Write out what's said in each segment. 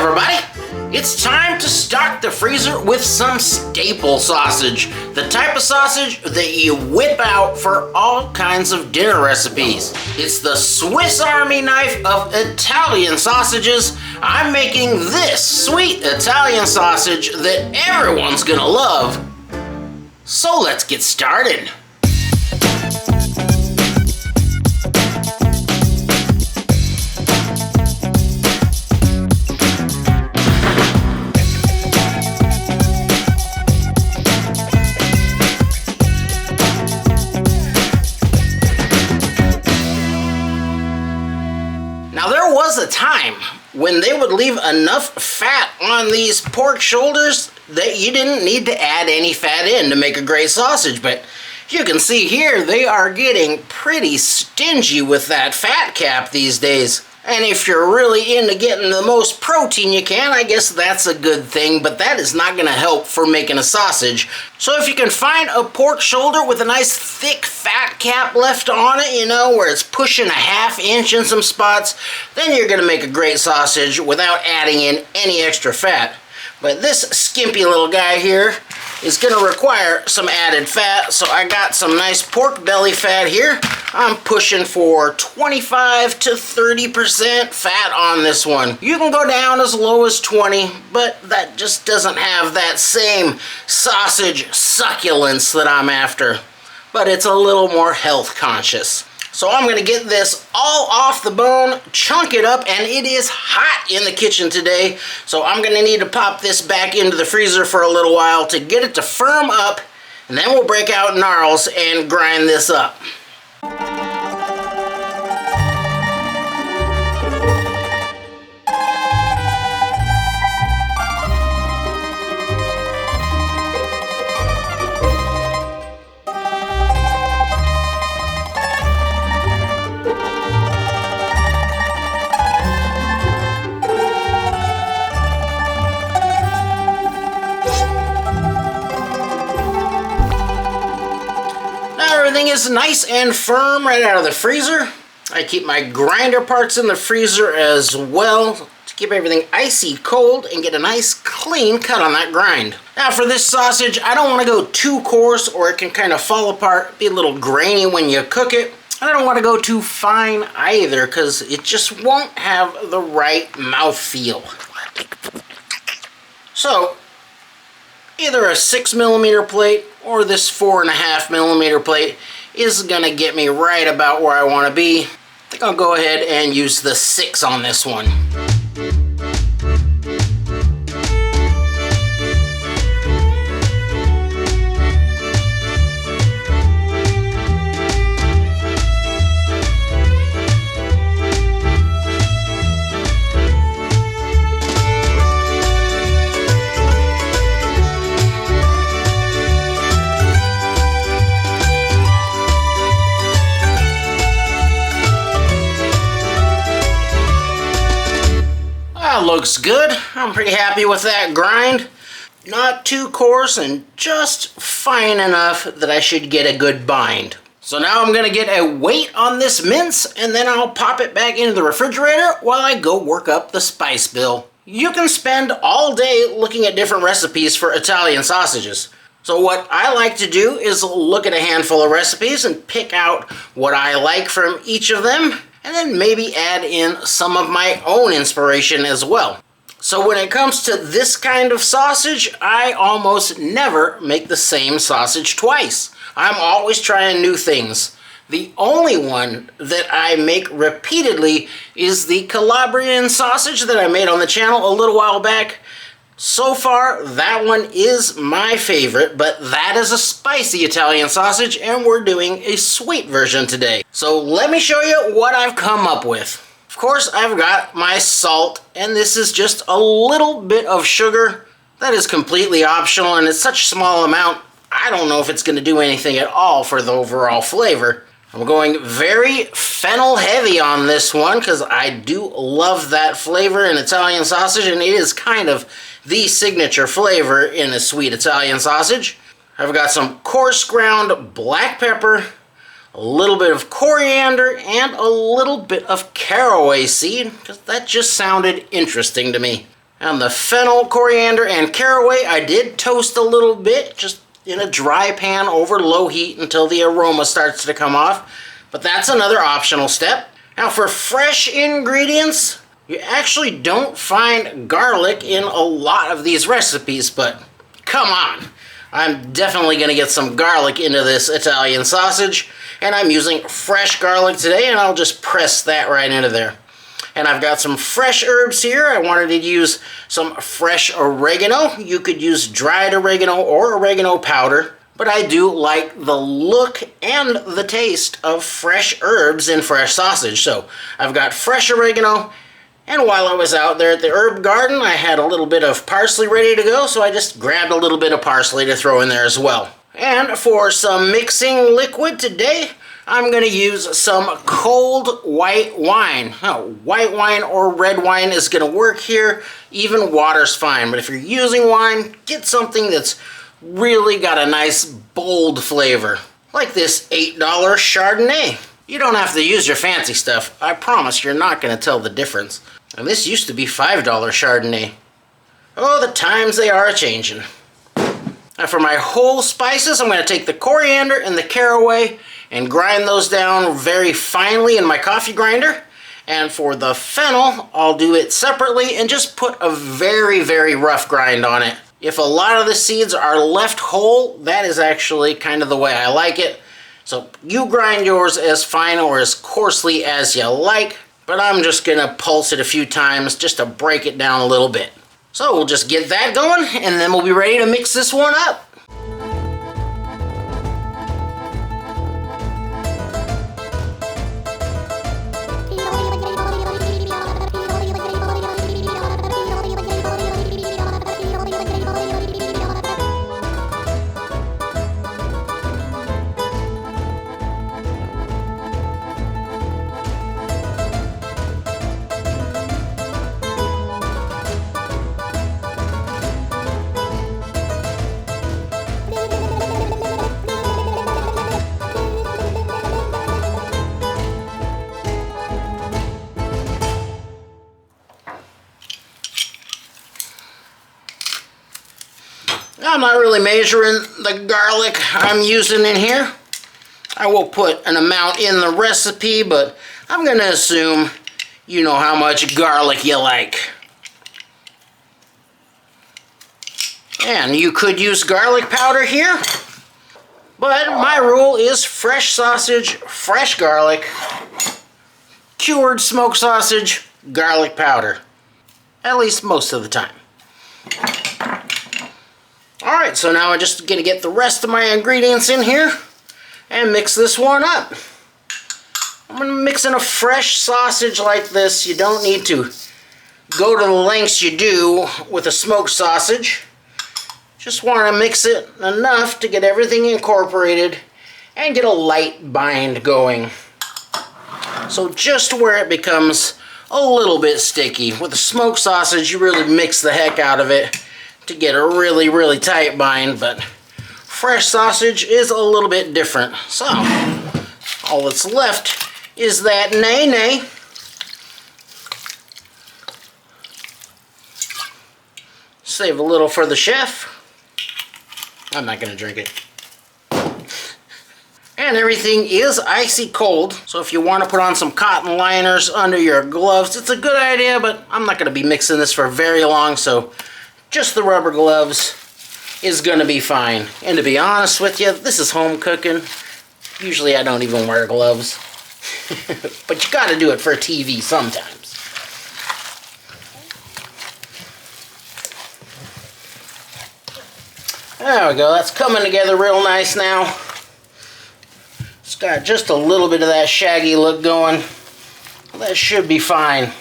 everybody! It's time to stock the freezer with some staple sausage. The type of sausage that you whip out for all kinds of dinner recipes. It's the Swiss Army knife of Italian sausages. I'm making this sweet Italian sausage that everyone's gonna love. So let's get started. Now there was a time when they would leave enough fat on these pork shoulders that you didn't need to add any fat in to make a great sausage, but you can see here they are getting pretty stingy with that fat cap these days. And if you're really into getting the most protein you can, I guess that's a good thing, but that is not gonna help for making a sausage. So if you can find a pork shoulder with a nice thick fat cap left on it, you know, where it's pushing a ½ inch in some spots, then you're gonna make a great sausage without adding in any extra fat. But this skimpy little guy here is gonna require some added fat, so I got some nice pork belly fat here. I'm pushing for 25 to 30% fat on this one. You can go down as low as 20, but that just doesn't have that same sausage succulence that I'm after. But it's a little more health conscious. So I'm gonna get this all off the bone, chunk it up, and it is hot in the kitchen today. So I'm gonna need to pop this back into the freezer for a little while to get it to firm up, and then we'll break out gnarls and grind this up. Everything is nice and firm right out of the freezer. I keep my grinder parts in the freezer as well to keep everything icy cold and get a nice clean cut on that grind. Now for this sausage, I don't want to go too coarse or it can kind of fall apart, be a little grainy when you cook it. I don't want to go too fine either because it just won't have the right mouthfeel. So either a 6mm plate or this 4.5mm plate is gonna get me right about where I want to be. I think I'll go ahead and use the 6 on this one. Looks good. I'm pretty happy with that grind. Not too coarse and just fine enough that I should get a good bind. So now I'm gonna get a weight on this mince and then I'll pop it back into the refrigerator while I go work up the spice bill. You can spend all day looking at different recipes for Italian sausages. So what I like to do is look at a handful of recipes and pick out what I like from each of them, and then maybe add in some of my own inspiration as well. So when it comes to this kind of sausage, I almost never make the same sausage twice. I'm always trying new things. The only one that I make repeatedly is the Calabrian sausage that I made on the channel a little while back. So far, that one is my favorite, but that is a spicy Italian sausage, and we're doing a sweet version today. So let me show you what I've come up with. Of course, I've got my salt, and this is just a little bit of sugar. That is completely optional, and it's such a small amount, I don't know if it's gonna do anything at all for the overall flavor. I'm going very fennel heavy on this one because I do love that flavor in Italian sausage, and it is kind of the signature flavor in a sweet Italian sausage. I've got some coarse ground black pepper, a little bit of coriander, and a little bit of caraway seed, because that just sounded interesting to me. And the fennel, coriander, and caraway, I did toast a little bit, just in a dry pan over low heat until the aroma starts to come off. But that's another optional step. Now for fresh ingredients, you actually don't find garlic in a lot of these recipes, but come on. I'm definitely going to get some garlic into this Italian sausage, and I'm using fresh garlic today, and I'll just press that right into there. And I've got some fresh herbs here. I wanted to use some fresh oregano. You could use dried oregano or oregano powder, but I do like the look and the taste of fresh herbs in fresh sausage. So I've got fresh oregano, and while I was out there at the herb garden, I had a little bit of parsley ready to go, so I just grabbed a little bit of parsley to throw in there as well. And for some mixing liquid today, I'm going to use some cold white wine. Now, white wine or red wine is going to work here. Even water's fine, but if you're using wine, get something that's really got a nice bold flavor, like this $8 Chardonnay. You don't have to use your fancy stuff. I promise you're not going to tell the difference. And this used to be $5 Chardonnay. Oh, the times they are a-changing. Now for my whole spices, I'm going to take the coriander and the caraway and grind those down very finely in my coffee grinder. And for the fennel, I'll do it separately and just put a very, very rough grind on it. If a lot of the seeds are left whole, that is actually kind of the way I like it. So you grind yours as fine or as coarsely as you like, but I'm just gonna pulse it a few times just to break it down a little bit. So we'll just get that going, and then we'll be ready to mix this one up. I'm not really measuring the garlic I'm using in here. I will put an amount in the recipe, but I'm going to assume you know how much garlic you like. And you could use garlic powder here, but my rule is fresh sausage, fresh garlic, cured smoked sausage, garlic powder. At least most of the time. Alright, so now I'm just going to get the rest of my ingredients in here and mix this one up. I'm going to mix in a fresh sausage like this. You don't need to go to the lengths you do with a smoked sausage. Just want to mix it enough to get everything incorporated and get a light bind going. So just where it becomes a little bit sticky. With a smoked sausage, you really mix the heck out of it to get a really, really tight bind, but fresh sausage is a little bit different. So, all that's left is that nay-nay. Save a little for the chef. I'm not going to drink it. And everything is icy cold, so if you want to put on some cotton liners under your gloves, it's a good idea, but I'm not going to be mixing this for very long, so just the rubber gloves is going to be fine. And to be honest with you, this is home cooking. Usually I don't even wear gloves. But you got to do it for TV sometimes. There we go. That's coming together real nice now. It's got just a little bit of that shaggy look going. That should be fine.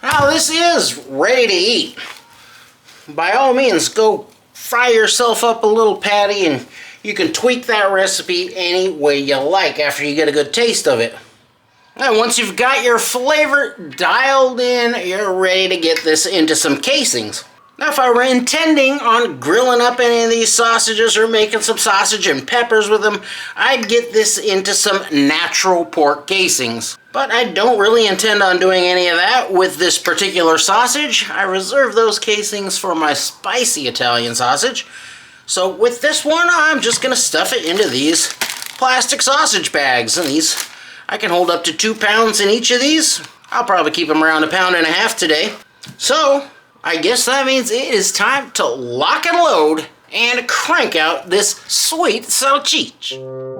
Now this is ready to eat. By all means, go fry yourself up a little patty, and you can tweak that recipe any way you like after you get a good taste of it. And once you've got your flavor dialed in, you're ready to get this into some casings. Now, if I were intending on grilling up any of these sausages or making some sausage and peppers with them, I'd get this into some natural pork casings. But I don't really intend on doing any of that with this particular sausage. I reserve those casings for my spicy Italian sausage. So with this one, I'm just going to stuff it into these plastic sausage bags. And these, I can hold up to 2 pounds in each of these. I'll probably keep them around 1.5 pounds today. So I guess that means it is time to lock and load and crank out this sweet salchicha.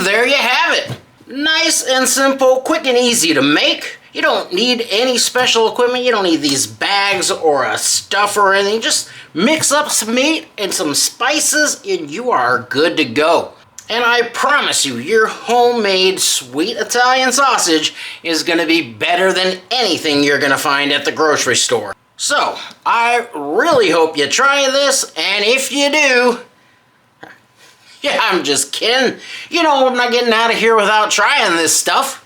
There you have it. Nice and simple, quick and easy to make. You don't need any special equipment. You don't need these bags or a stuff or anything. Just mix up some meat and some spices and you are good to go. And I promise you, your homemade sweet Italian sausage is going to be better than anything you're going to find at the grocery store. So, I really hope you try this, and if you do, yeah, I'm just kidding. You know I'm not getting out of here without trying this stuff.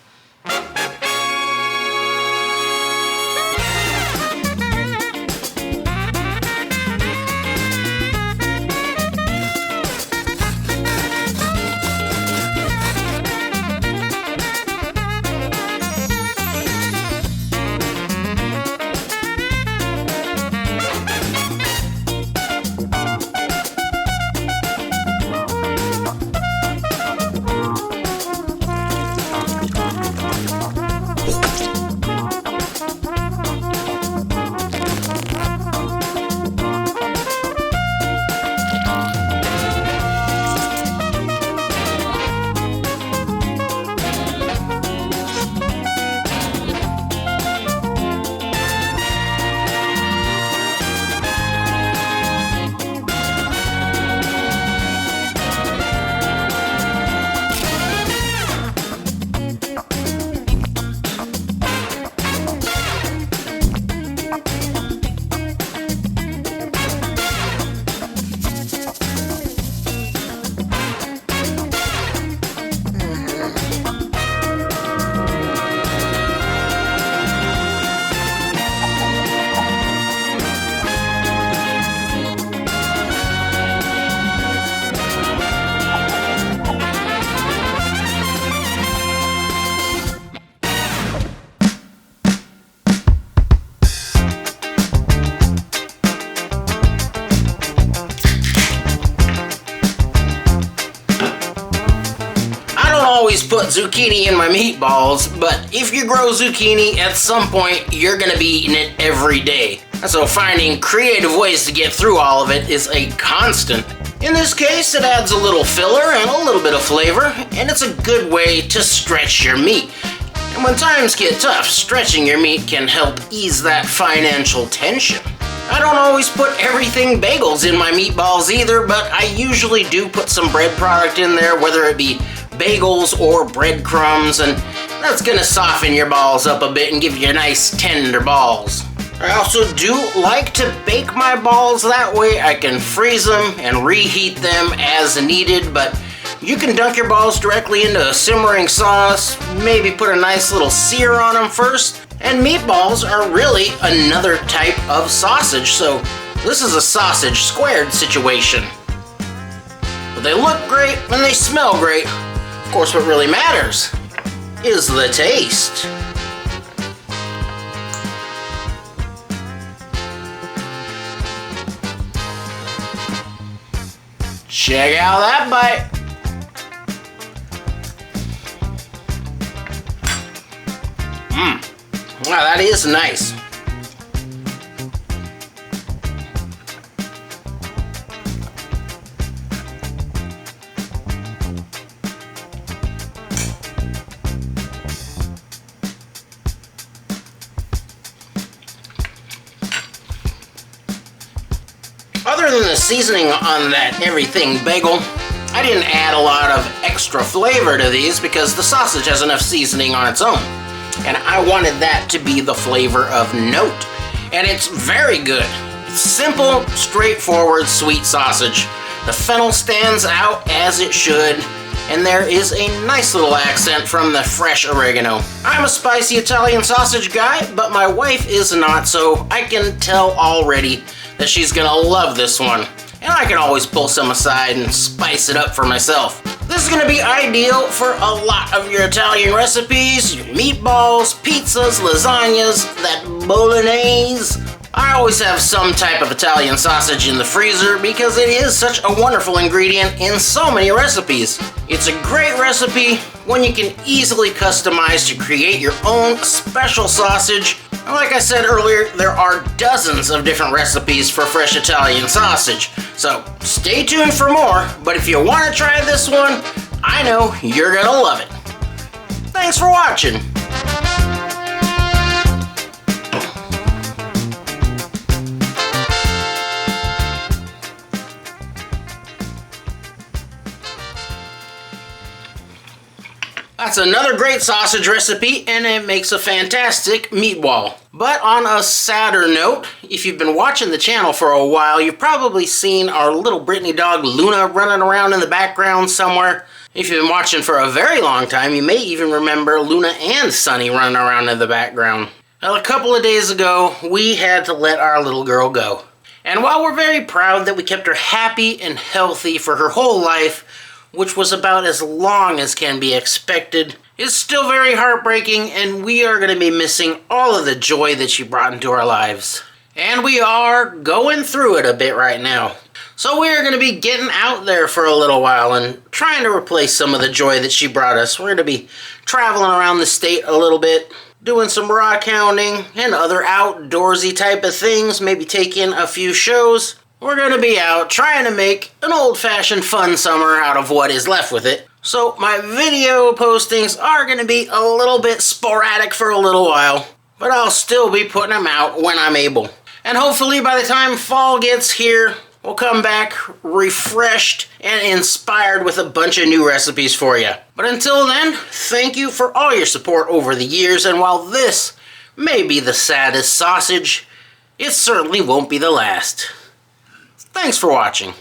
Always put zucchini in my meatballs, but if you grow zucchini, at some point you're gonna be eating it every day. And so finding creative ways to get through all of it is a constant. In this case, it adds a little filler and a little bit of flavor, and it's a good way to stretch your meat. And when times get tough, stretching your meat can help ease that financial tension. I don't always put everything bagels in my meatballs either, but I usually do put some bread product in there, whether it be bagels or breadcrumbs, and that's gonna soften your balls up a bit and give you nice tender balls. I also do like to bake my balls, that way I can freeze them and reheat them as needed, but you can dunk your balls directly into a simmering sauce, maybe put a nice little sear on them first, and meatballs are really another type of sausage, so this is a sausage squared situation. They look great and they smell great. Of course, what really matters is the taste. Check out that bite. Wow, that is nice. Other than the seasoning on that everything bagel, I didn't add a lot of extra flavor to these because the sausage has enough seasoning on its own. And I wanted that to be the flavor of note. And it's very good. It's simple, straightforward, sweet sausage. The fennel stands out as it should, and there is a nice little accent from the fresh oregano. I'm a spicy Italian sausage guy, but my wife is not, so I can tell already that she's gonna love this one. And I can always pull some aside and spice it up for myself. This is gonna be ideal for a lot of your Italian recipes, your meatballs, pizzas, lasagnas, that bolognese. I always have some type of Italian sausage in the freezer because it is such a wonderful ingredient in so many recipes. It's a great recipe, one you can easily customize to create your own special sausage. And like I said earlier, there are dozens of different recipes for fresh Italian sausage. So stay tuned for more, but if you want to try this one, I know you're gonna love it. Thanks for watching. That's another great sausage recipe, and it makes a fantastic meatball. But on a sadder note, if you've been watching the channel for a while, you've probably seen our little Brittany dog Luna running around in the background somewhere. If you've been watching for a very long time, you may even remember Luna and Sunny running around in the background. Well, a couple of days ago, we had to let our little girl go. And while we're very proud that we kept her happy and healthy for her whole life, which was about as long as can be expected, it's still very heartbreaking, and we are going to be missing all of the joy that she brought into our lives. And we are going through it a bit right now. So we are going to be getting out there for a little while and trying to replace some of the joy that she brought us. We're going to be traveling around the state a little bit, doing some rock hounding and other outdoorsy type of things, maybe taking a few shows. We're going to be out trying to make an old-fashioned fun summer out of what is left with it. So my video postings are going to be a little bit sporadic for a little while, but I'll still be putting them out when I'm able. And hopefully by the time fall gets here, we'll come back refreshed and inspired with a bunch of new recipes for you. But until then, thank you for all your support over the years, and while this may be the saddest sausage, it certainly won't be the last. Thanks for watching.